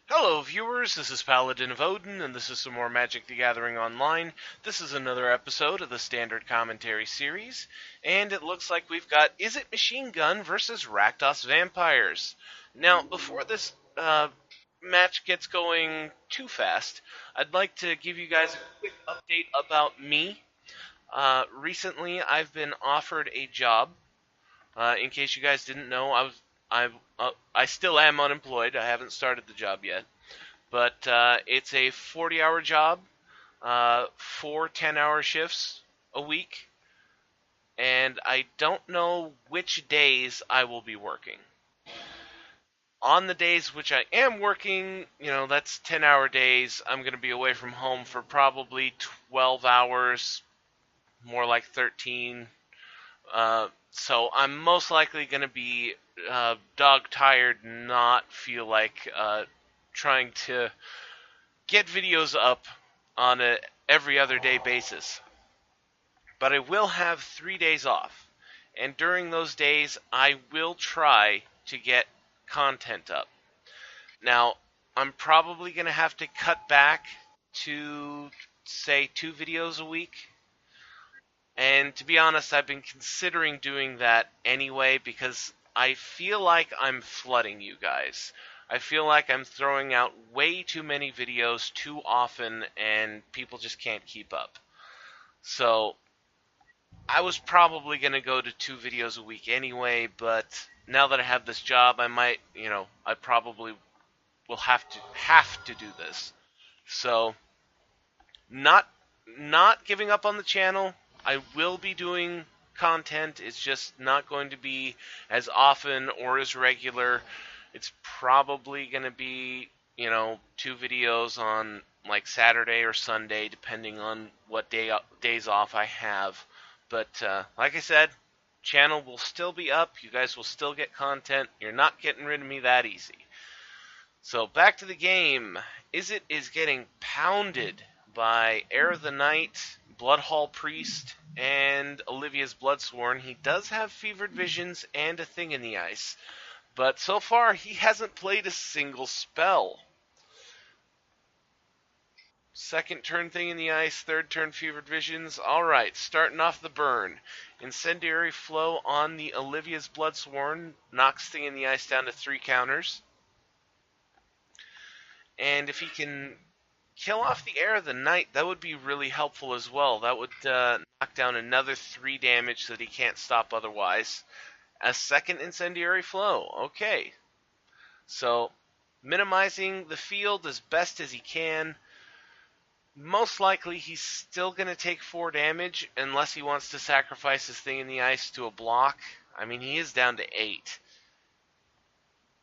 Hello viewers, this is Paladin of Odin, and this is some more Magic the Gathering Online. This is another episode of the Standard Commentary series, and it looks like we've got Izzet Machine Gun versus Rakdos Vampires. Now, before this match gets going too fast, I'd like to give you guys a quick update about me. Recently, I've been offered a job. In case you guys didn't know, I still am unemployed. I haven't started the job yet, but it's a 40-hour job, 4 10-hour shifts a week, and I don't know which days I will be working. On the days which I am working, that's 10-hour days. I'm going to be away from home for probably 12 hours, more like 13. So I'm most likely going to be dog tired, not feel like trying to get videos up on a every other day basis. But I will have 3 days off, and during those days I will try to get content up. Now, I'm probably going to have to cut back to, say, 2 videos a week. And to be honest, I've been considering doing that anyway because I feel like I'm flooding you guys. I feel like I'm throwing out way too many videos too often and people just can't keep up. So I was probably going to go to 2 videos a week anyway, but now that I have this job, I might, I probably will have to do this. So not giving up on the channel. I will be doing content. It's just not going to be as often or as regular. It's probably going to be, 2 videos on like Saturday or Sunday, depending on what days off I have. But like I said, channel will still be up. You guys will still get content. You're not getting rid of me that easy. So back to the game. Izzet is getting pounded by Heir of the Night, Bloodhall Priest, and Olivia's Bloodsworn. He does have Fevered Visions and a Thing in the Ice, but so far he hasn't played a single spell. Second turn Thing in the Ice, third turn Fevered Visions. Alright, starting off the burn. Incendiary Flow on the Olivia's Bloodsworn knocks Thing in the Ice down to 3 counters. And if he can kill off the Heir of the Night, that would be really helpful as well. That would knock down another 3 damage that he can't stop otherwise. A second Incendiary Flow. Okay. So, minimizing the field as best as he can. Most likely he's still going to take 4 damage unless he wants to sacrifice his Thing in the Ice to a block. I mean, he is down to 8.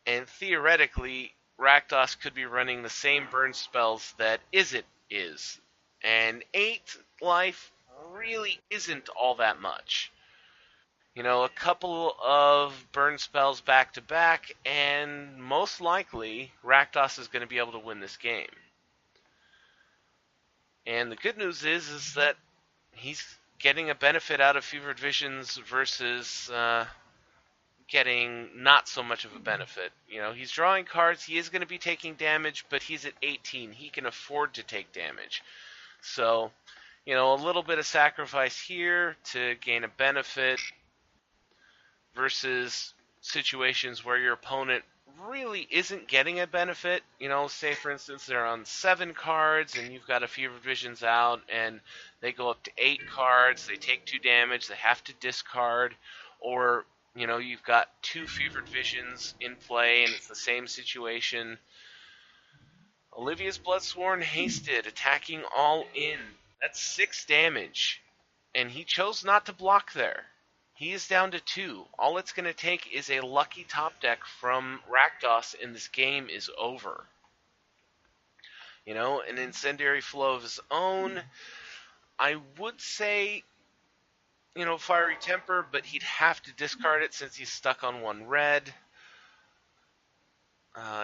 And theoretically, Rakdos could be running the same burn spells that Izzet is. And 8 life really isn't all that much. A couple of burn spells back to back, and most likely Rakdos is going to be able to win this game. And the good news is that he's getting a benefit out of Fevered Visions versus getting not so much of a benefit. He's drawing cards, he is going to be taking damage, but he's at 18. He can afford to take damage. So, a little bit of sacrifice here to gain a benefit versus situations where your opponent really isn't getting a benefit. Say for instance they're on 7 cards and you've got a Fevered Visions out and they go up to 8 cards, they take 2 damage, they have to discard, or you've got 2 Fevered Visions in play and it's the same situation. Olivia's Bloodsworn hasted, attacking all in. That's 6 damage. And he chose not to block there. He is down to 2. All it's going to take is a lucky top deck from Rakdos and this game is over. An Incendiary Flow of his own. I would say Fiery Temper, but he'd have to discard it since he's stuck on 1 red.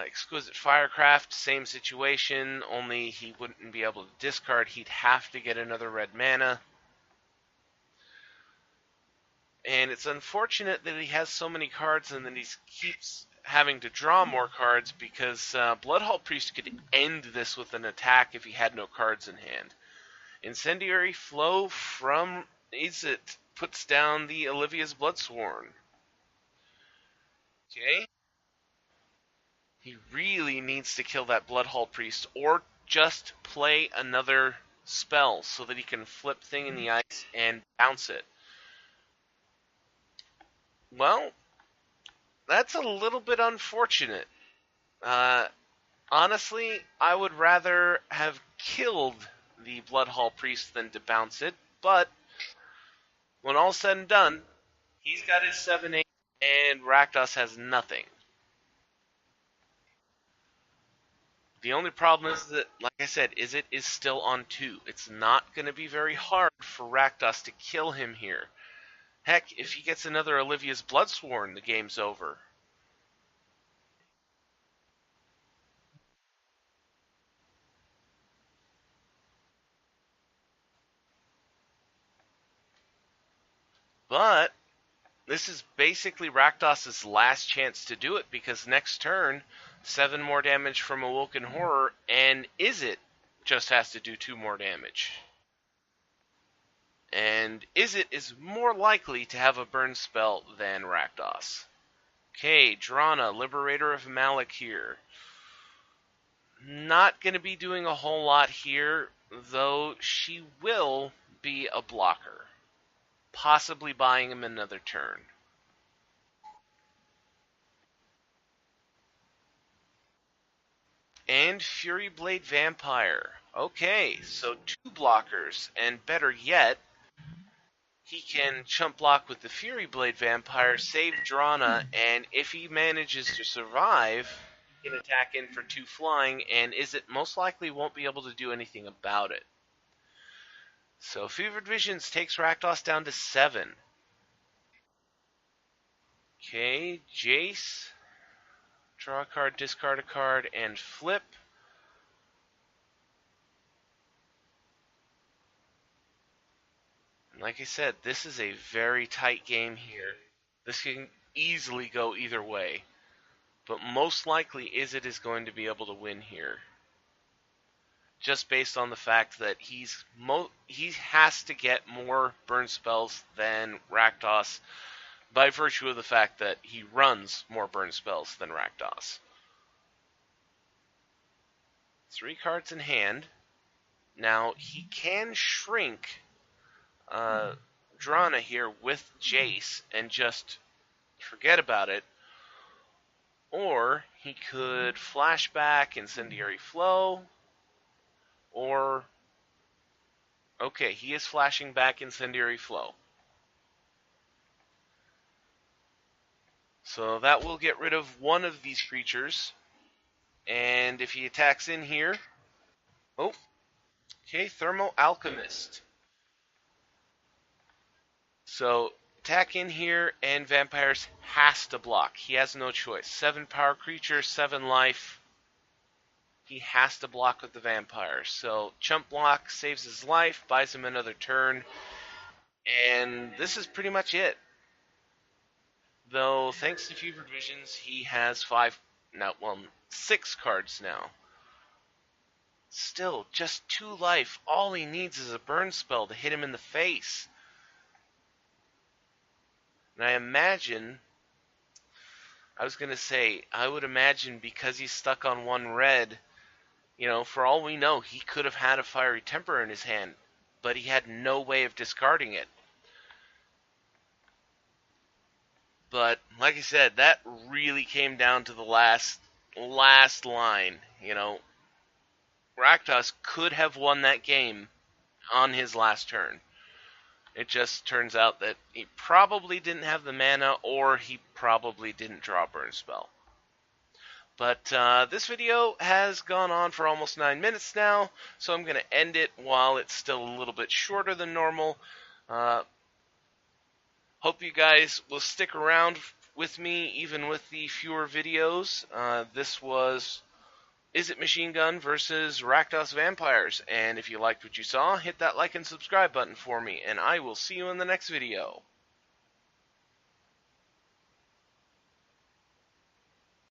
Exquisite Firecraft, same situation, only he wouldn't be able to discard. He'd have to get another red mana. And it's unfortunate that he has so many cards and that he keeps having to draw more cards because Bloodhall Priest could end this with an attack if he had no cards in hand. Incendiary Flow from Izzet puts down the Olivia's Bloodsworn. Okay. He really needs to kill that Bloodhall Priest or just play another spell so that he can flip Thing in the Ice and bounce it. Well, that's a little bit unfortunate. Honestly, I would rather have killed the Bloodhall Priest than to bounce it, but when all's said and done, he's got his 7-8 and Rakdos has nothing. The only problem is that, like I said, Izzet is still on 2. It's not going to be very hard for Rakdos to kill him here. Heck, if he gets another Olivia's Bloodsworn, the game's over. But this is basically Rakdos' last chance to do it, because next turn, 7 more damage from Awoken Horror, and Izzet just has to do 2 more damage. And Izzet is more likely to have a burn spell than Rakdos. Okay, Drana, Liberator of Malak here. Not going to be doing a whole lot here, though she will be a blocker. Possibly buying him another turn. And Fury Blade Vampire. Okay, so 2 blockers, and better yet, he can chump block with the Fury Blade Vampire, save Drana, and if he manages to survive, he can attack in for 2 flying, and Izzet most likely won't be able to do anything about it. So Fevered Visions takes Rakdos down to 7. Okay, Jace. Draw a card, discard a card, and flip. And like I said, this is a very tight game here. This can easily go either way. But most likely, Izzet is going to be able to win here. Just based on the fact that he has to get more burn spells than Rakdos, by virtue of the fact that he runs more burn spells than Rakdos. 3 cards in hand. Now, he can shrink Drana here with Jace and just forget about it. Or he could flashback Incendiary Flow. Or, okay, he is flashing back Incendiary Flow. So that will get rid of one of these creatures. And if he attacks in here... Oh, okay, Thermo Alchemist. So, attack in here, and Vampires has to block. He has no choice. 7 power creature, 7 life. He has to block with the Vampire. So, chump block, saves his life, buys him another turn. And this is pretty much it. Though, thanks to Fevered Visions, he has 6 cards now. Still, just 2 life. All he needs is a burn spell to hit him in the face. And I would imagine because he's stuck on 1 red, for all we know, he could have had a Fiery Temper in his hand, but he had no way of discarding it. But, like I said, that really came down to the last line, Rakdos could have won that game on his last turn. It just turns out that he probably didn't have the mana, or he probably didn't draw a burn spell. But this video has gone on for almost 9 minutes now, so I'm going to end it while it's still a little bit shorter than normal. Hope you guys will stick around with me, even with the fewer videos. This was Izzet Machine Gun versus Rakdos Vampires. And if you liked what you saw, hit that like and subscribe button for me, and I will see you in the next video.